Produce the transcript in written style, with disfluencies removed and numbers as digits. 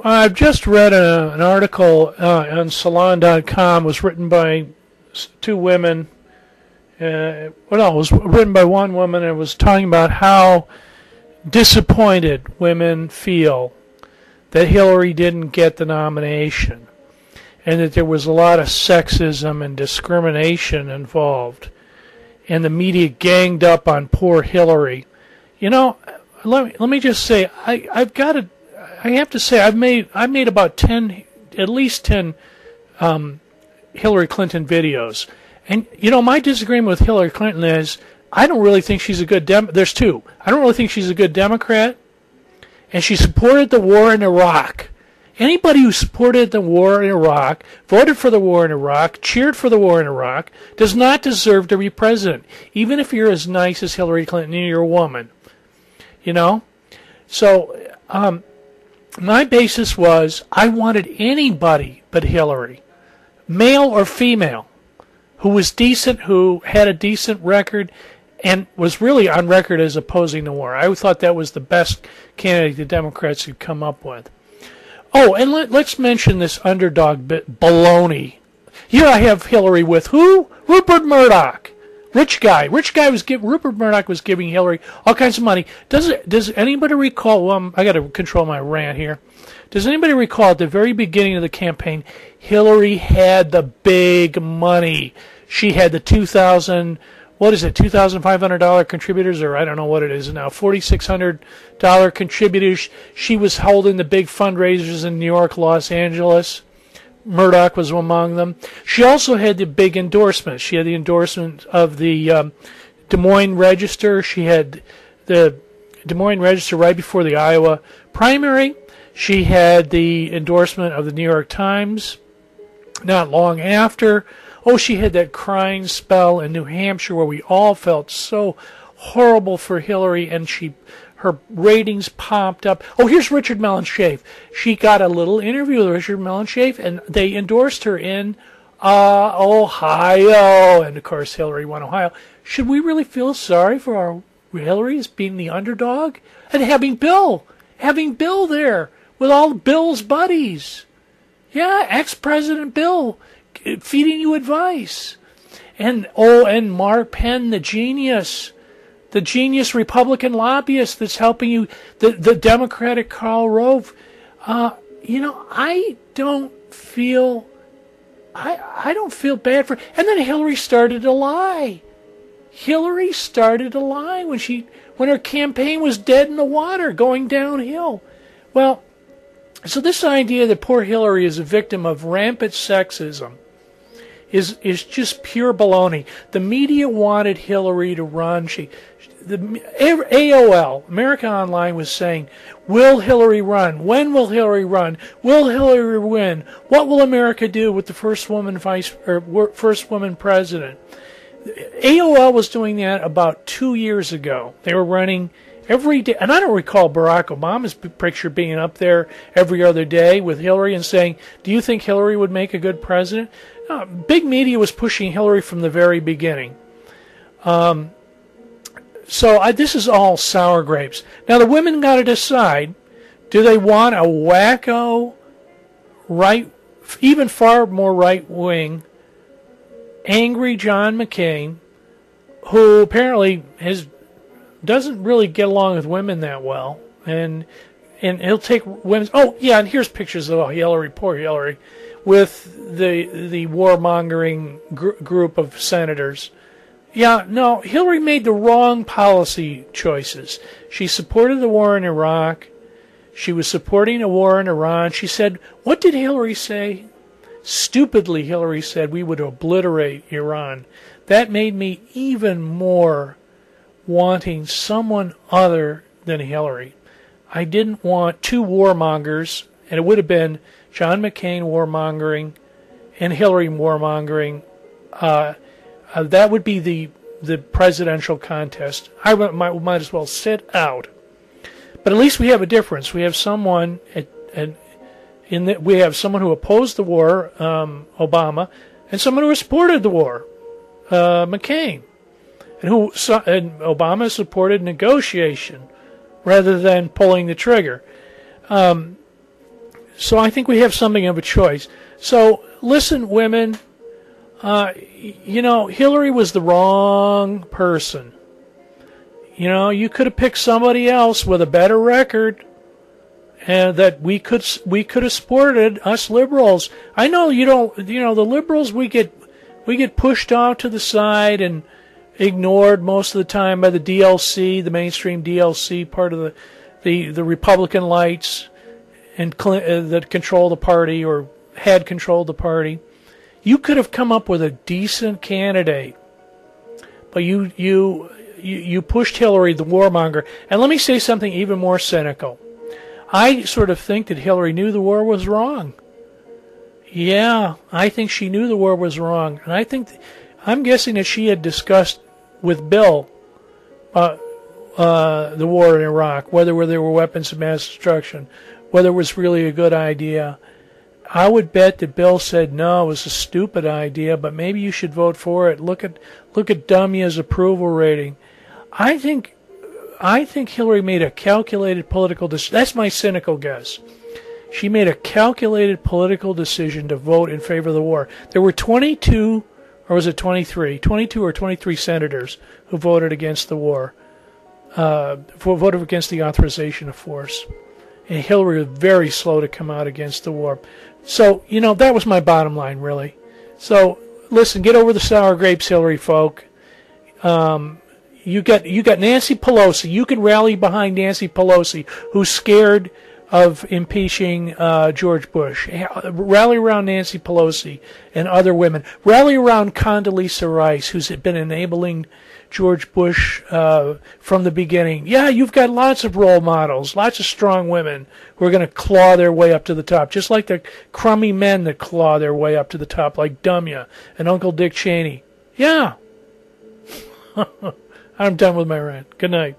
I've just read an article on Salon.com. It was written by two women. It was written by one woman, and it was talking about how disappointed women feel that Hillary didn't get the nomination, and that there was a lot of sexism and discrimination involved, and the media ganged up on poor Hillary. You know, let me just say, I have to say, I've made about at least 10 Hillary Clinton videos. And, you know, my disagreement with Hillary Clinton is I don't really think she's a good there's two. I don't really think she's a good Democrat, and she supported the war in Iraq. Anybody who supported the war in Iraq, voted for the war in Iraq, cheered for the war in Iraq, does not deserve to be president, even if you're as nice as Hillary Clinton and you're a woman. You know? So, my basis was I wanted anybody but Hillary, male or female, who was decent, who had a decent record, and was really on record as opposing the war. I thought that was the best candidate the Democrats could come up with. Oh, and let's mention this underdog baloney. Here I have Hillary with who? Rupert Murdoch. Rich guy. Rupert Murdoch was giving Hillary all kinds of money. Does anybody recall? I got to control my rant here. Does anybody recall at the very beginning of the campaign, Hillary had the big money? She had the $2,500 contributors, or I don't know what it is now, $4,600 contributors. She was holding the big fundraisers in New York, Los Angeles. Murdoch was among them. She also had the big endorsement. She had the endorsement of the Des Moines Register. She had the Des Moines Register right before the Iowa primary. She had the endorsement of the New York Times not long after. Oh, she had that crying spell in New Hampshire where we all felt so horrible for Hillary, and her ratings popped up. Oh, here's Richard Mellon Scaife. She got a little interview with Richard Mellon Scaife, and they endorsed her in Ohio. And, of course, Hillary won Ohio. Should we really feel sorry for our Hillary as being the underdog? And having Bill there with all Bill's buddies. Yeah, ex-President Bill feeding you advice. And Mark Penn, the genius Republican lobbyist that's helping you, the Democratic Karl Rove. I don't feel bad for. And then Hillary started to lie. When her campaign was dead in the water, going downhill. Well, so this idea that poor Hillary is a victim of rampant sexism is just pure baloney. The media wanted Hillary to run. AOL, America Online, was saying, will Hillary run? When will Hillary run? Will Hillary win? What will America do with the first woman president? AOL was doing that about 2 years ago. They were running every day, and I don't recall Barack Obama's picture being up there every other day with Hillary and saying, do you think Hillary would make a good president? No, big media was pushing Hillary from the very beginning. This is all sour grapes. Now the women got to decide, do they want a wacko, even far more right-wing, angry John McCain, who apparently doesn't really get along with women that well, and he'll take women's. Oh yeah, and here's pictures of Hillary, poor Hillary, with the warmongering group of senators. Yeah, no, Hillary made the wrong policy choices. She supported the war in Iraq. She was supporting a war in Iran. She said, what did Hillary say? Stupidly, Hillary said we would obliterate Iran. That made me even more wanting someone other than Hillary. I didn't want two warmongers, and it would have been John McCain warmongering and Hillary warmongering. That would be the presidential contest. I might as well sit out. But at least we have a difference. We have someone we have someone who opposed the war, Obama, and someone who supported the war, McCain, and Obama supported negotiation rather than pulling the trigger. So I think we have something of a choice. So listen, women, Hillary was the wrong person. You could have picked somebody else with a better record, and that we could have supported, us liberals. I know you don't. The liberals, we get pushed off to the side and ignored most of the time by the DLC, the mainstream DLC part of the Republican lights, and that control the party or had controlled the party. You could have come up with a decent candidate, but you pushed Hillary, the warmonger. And let me say something even more cynical. I sort of think that Hillary knew the war was wrong. Yeah, I think she knew the war was wrong, and I'm guessing that she had discussed with Bill the war in Iraq, whether there were weapons of mass destruction, whether it was really a good idea. I would bet that Bill said, no, it was a stupid idea, but maybe you should vote for it. Look at Dumya's approval rating. I think Hillary made a calculated political decision. That's my cynical guess. She made a calculated political decision to vote in favor of the war. There were 22, or was it 23? 22 or 23 senators who voted against the war, voted against the authorization of force. And Hillary was very slow to come out against the war. So, that was my bottom line, really. So, listen, get over the sour grapes, Hillary folk. You got Nancy Pelosi. You can rally behind Nancy Pelosi, who's scared of impeaching George Bush. Rally around Nancy Pelosi and other women. Rally around Condoleezza Rice, who's been enabling George Bush from the beginning. Yeah, you've got lots of role models, lots of strong women who are going to claw their way up to the top, just like the crummy men that claw their way up to the top, like Dumya and Uncle Dick Cheney. Yeah. I'm done with my rant. Good night.